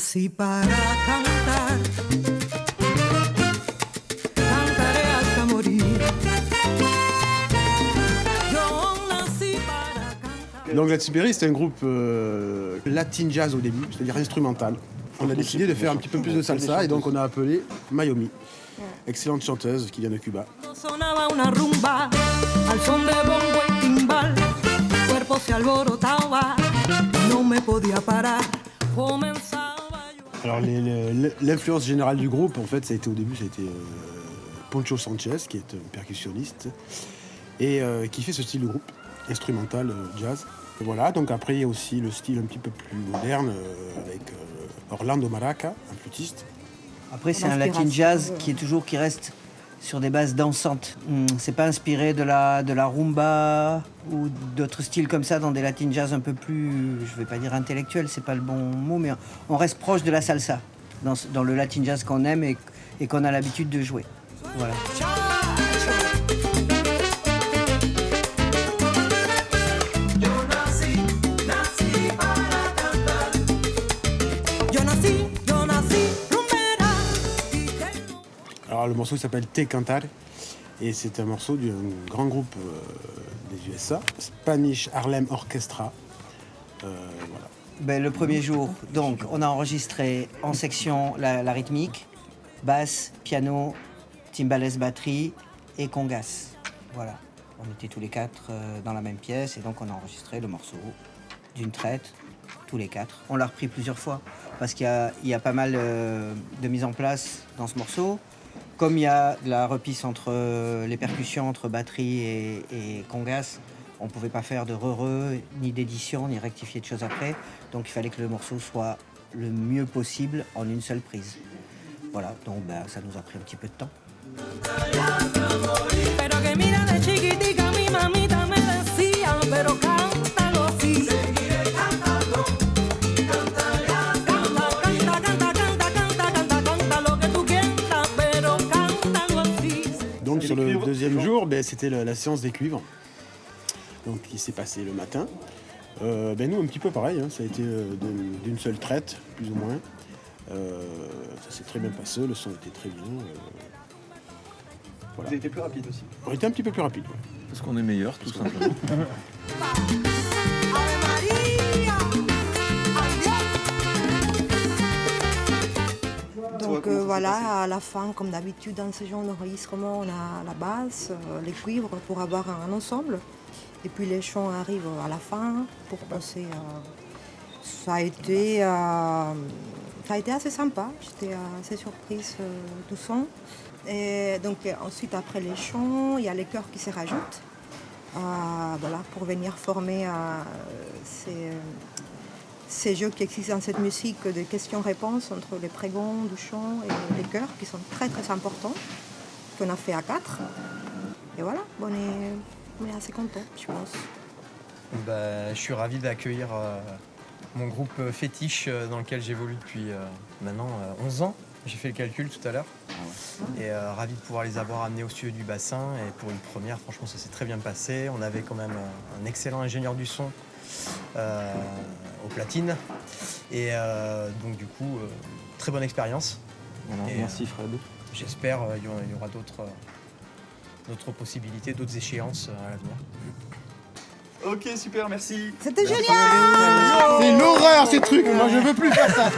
nací para cantar, cantaré hasta morir. Yo nací para cantar. Donc la Tiberi, c'était un groupe latin jazz au début, c'est-à-dire instrumental. On a décidé de faire un petit peu plus de salsa et donc on a appelé Mayomi, excellente chanteuse qui vient de Cuba. Sonaba una rumba al son de bongo y timbal, cuerpo se alborotaba, no me podía parar, comenzaba yo. Alors l'influence générale du groupe, en fait, ça a été au début, ça a été Poncho Sanchez, qui est un percussionniste et qui fait ce style de groupe instrumental jazz. Et voilà, donc après il y a aussi le style un petit peu plus moderne avec Orlando Maraca, un flûtiste. Après, c'est un latin jazz qui reste sur des bases dansantes. C'est pas inspiré de la rumba ou d'autres styles comme ça dans des latin jazz un peu plus, je vais pas dire intellectuels, c'est pas le bon mot, mais on reste proche de la salsa dans le latin jazz qu'on aime et qu'on a l'habitude de jouer. Voilà. Alors le morceau s'appelle Te Cantar et c'est un morceau d'un grand groupe des USA, Spanish Harlem Orchestra. Voilà. Ben, le premier jour, donc, on a enregistré en section la rythmique, basse, piano, timbales, batterie et congas. Voilà. On était tous les quatre dans la même pièce et donc on a enregistré le morceau d'une traite, tous les quatre. On l'a repris plusieurs fois parce qu'il y a pas mal de mise en place dans ce morceau. Comme il y a de la repisse entre les percussions, entre batterie et congas, on ne pouvait pas faire de re-re, ni d'édition, ni rectifier de choses après. Donc il fallait que le morceau soit le mieux possible en une seule prise. Voilà, donc ça nous a pris un petit peu de temps. Donc sur le deuxième jour, c'était la séance des cuivres, donc qui s'est passée le matin. Nous un petit peu pareil, hein, ça a été d'une seule traite, plus ou moins. Ça s'est très bien passé, le son était très bien. Voilà. Vous avez été plus rapide aussi. On était un petit peu plus rapide. Ouais. Parce qu'on est meilleur, tout simplement. Donc voilà, à la fin, comme d'habitude dans ce genre d'enregistrement, on a la basse, les cuivres pour avoir un ensemble. Et puis les chants arrivent à la fin pour passer. Ça a été assez sympa, j'étais assez surprise du son. Et donc ensuite, après les chants, il y a les chœurs qui se rajoutent pour venir former ces jeux qui existent dans cette musique de questions-réponses entre les prégons du chant et les chœurs qui sont très très importants, qu'on a fait à 4. Et voilà, on est assez contents, je pense. Je suis ravi d'accueillir mon groupe fétiche dans lequel j'évolue depuis maintenant 11 ans. J'ai fait le calcul tout à l'heure. Et ravi de pouvoir les avoir amenés au studio du bassin. Et pour une première, franchement, ça s'est très bien passé. On avait quand même un excellent ingénieur du son au platine. Et donc du coup, très bonne expérience. Voilà, merci Fred. J'espère qu'il y aura d'autres possibilités, d'autres échéances à l'avenir. Ok, super, merci. C'était génial! C'est une horreur ces trucs, moi je veux plus faire ça.